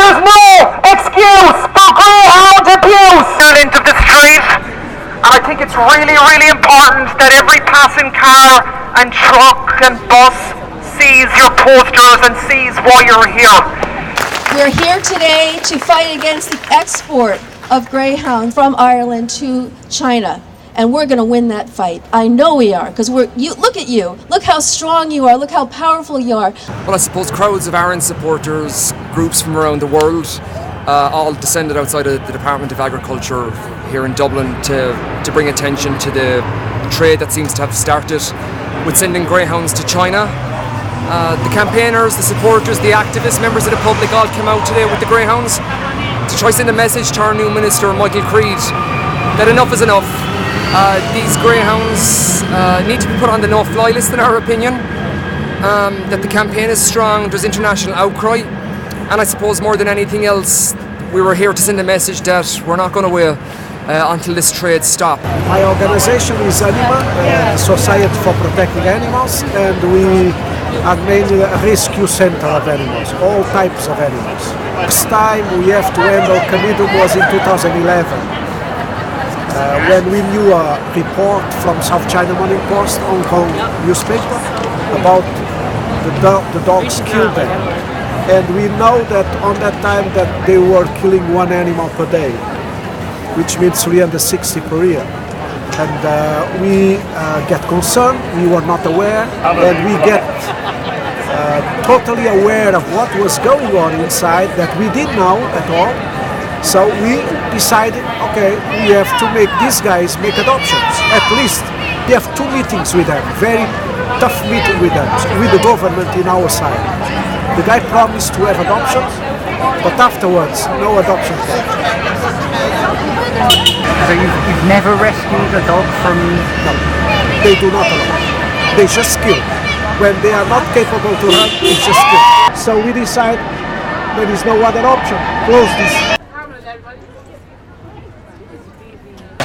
is no excuse for greyhound abuse. End of the street, and I think it's really, really important that every passing car and truck and bus sees your posters and sees why you're here. We're here today to fight against the export of greyhound from Ireland to China. And we're going to win that fight. I know we are, because look at you. Look how strong you are. Look how powerful you are. Well, I suppose crowds of Aaron supporters, groups from around the world, all descended outside of the Department of Agriculture here in Dublin to bring attention to the trade that seems to have started with sending greyhounds to China. The campaigners, the supporters, the activists, members of the public all came out today with the greyhounds to try send a message to our new Minister, Michael Creed, that enough is enough. These greyhounds need to be put on the no-fly list, in our opinion. That the campaign is strong, there's international outcry, and I suppose more than anything else, we were here to send a message that we're not going to wait until this trade stops. My organization is Anima, Society for Protecting Animals, and we are mainly a rescue center of animals, all types of animals. First time we have to handle Canidum was in 2011. When we knew a report from South China Morning Post, Hong Kong newspaper, about the dogs killed them. And we know that on that time that they were killing one animal per day, which means 360 per year. And we get concerned, we were not aware, and we get totally aware of what was going on inside that we didn't know at all. So we decided, okay, we have to make these guys make adoptions. At least we have 2 meetings with them, very tough meeting with them, with the government in our side. The guy promised to have adoptions, but afterwards, no adoption. So you've never rescued a dog from... No, they do not allow. They just kill. When they are not capable to run, they just kill. So we decide there is no other option. Close this.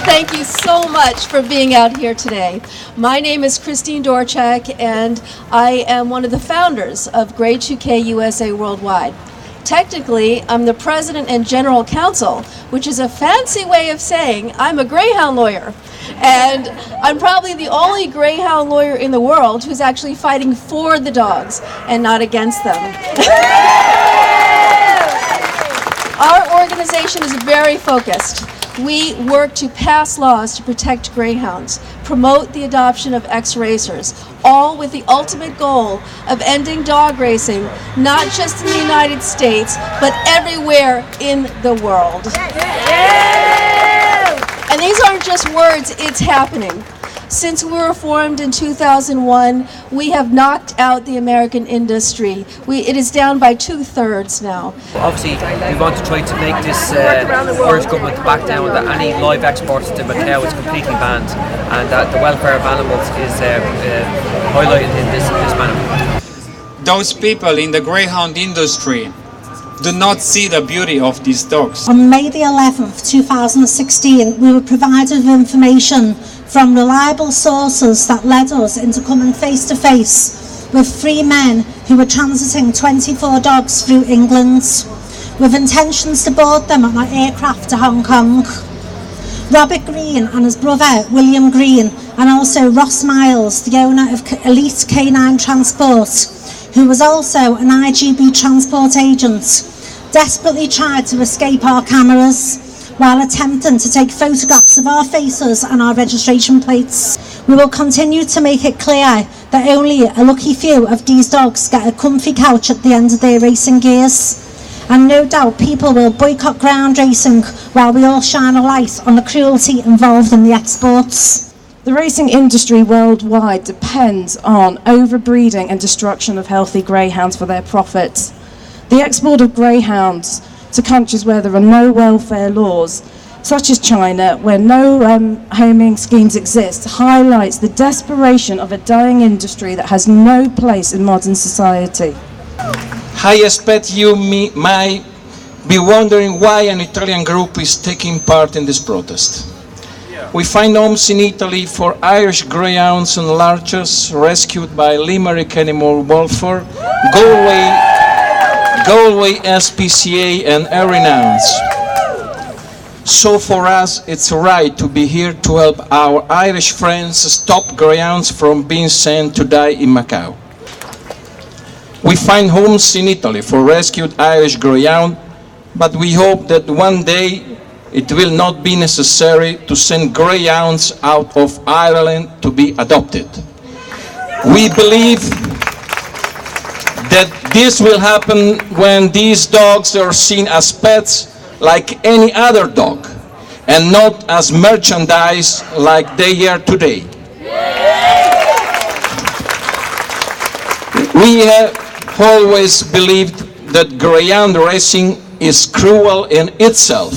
Thank you so much for being out here today. My name is Christine Dorchak, and I am one of the founders of Grey 2K USA Worldwide. Technically, I'm the president and general counsel, which is a fancy way of saying I'm a greyhound lawyer. And I'm probably the only greyhound lawyer in the world who's actually fighting for the dogs and not against them. Our organization is very focused. We work to pass laws to protect greyhounds, promote the adoption of ex-racers, all with the ultimate goal of ending dog racing, not just in the United States, but everywhere in the world. And these aren't just words, it's happening. Since we were formed in 2001, we have knocked out the American industry. It is down by 2/3 now. Obviously, we want to try to make this Irish government back down that any live exports to Macau is completely banned, and that the welfare of animals is highlighted in this manner. Those people in the greyhound industry do not see the beauty of these dogs. On May the 11th, 2016, we were provided with information from reliable sources that led us into coming face to face with 3 men who were transiting 24 dogs through England with intentions to board them on an aircraft to Hong Kong. Robert Green and his brother William Green, and also Ross Miles, the owner of Elite Canine Transport, who was also an IGB transport agent, desperately tried to escape our cameras while attempting to take photographs of our faces and our registration plates. We will continue to make it clear that only a lucky few of these dogs get a comfy couch at the end of their racing gears. And no doubt people will boycott ground racing while we all shine a light on the cruelty involved in the exports. The racing industry worldwide depends on overbreeding and destruction of healthy greyhounds for their profits. The export of greyhounds to countries where there are no welfare laws, such as China, where no homing schemes exist, highlights the desperation of a dying industry that has no place in modern society. I expect you might be wondering why an Italian group is taking part in this protest. We find homes in Italy for Irish greyhounds and larchers rescued by Limerick Animal Welfare, Galway Galway SPCA and Greyhounds. So for us, it's right to be here to help our Irish friends stop greyhounds from being sent to die in Macau. We find homes in Italy for rescued Irish greyhound, but we hope that one day it will not be necessary to send greyhounds out of Ireland to be adopted. We believe that this will happen when these dogs are seen as pets like any other dog, and not as merchandise like they are today. We have always believed that greyhound racing is cruel in itself,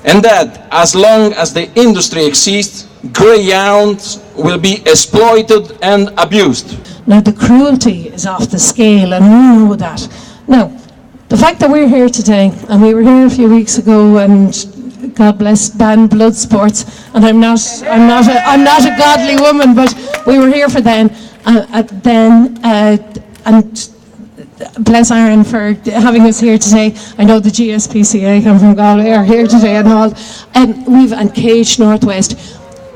and that as long as the industry exists, greyhounds will be exploited and abused. Now the cruelty is off the scale, and we know that. Now, the fact that we're here today, and we were here a few weeks ago, and God bless banned blood sports, and I'm not a godly woman, but we were here for then, and bless Aaron for having us here today. I know the GSPCA come from Galway are here today and all, and Cage Northwest.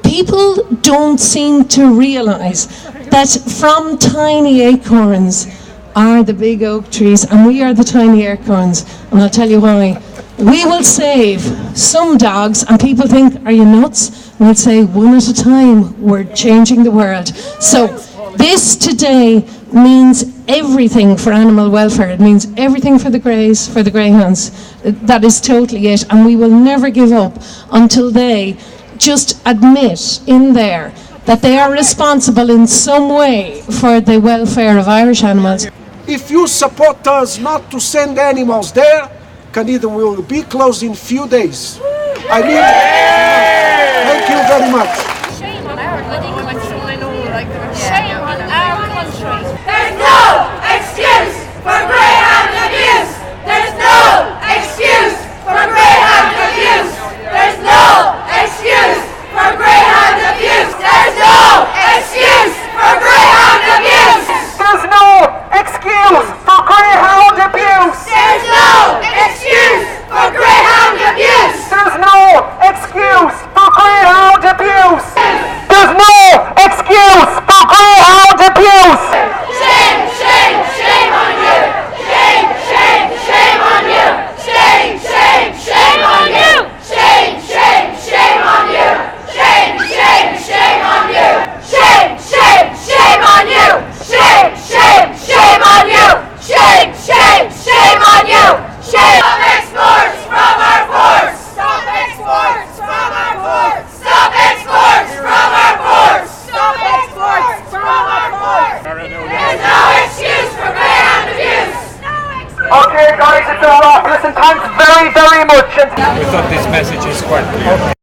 People don't seem to realise that from tiny acorns are the big oak trees, and we are the tiny acorns, and I'll tell you why. We will save some dogs, and people think, are you nuts? We'll say one at a time, we're changing the world. So this today means everything for animal welfare. It means everything for the greys, for the greyhounds. That is totally it, and we will never give up until they just admit in there that they are responsible in some way for the welfare of Irish animals. If you support us not to send animals there, Canada will be closed in few days. I mean, thank you very much. Shame on our bloody country. I know, like, shame on our country. There's no excuse for greyhound abuse. There's no excuse for greyhound abuse. There's no excuse for greyhound abuse. There's no excuse for greyhound abuse. There's no excuse for greyhound abuse. There's no excuse for greyhound abuse. There's no excuse for greyhound abuse. There's no excuse for greyhound abuse. Shame, shame, shame on you. Shame, shame, shame on you. Shame, shame, shame on you. Shame, shame, shame on you. Shame, shame, shame on you. Shame, shame, shame on you. Shame, shame, shame on you. Shame, shame, shame on you. Shame. Stop exports from our ports. Stop exports from our ports. Stop exports from our ports. Stop exports from our ports. There's no excuse for greyhound abuse. Okay guys, it's a wrap. Listen, thanks very, very much. We thought this message is quite clear.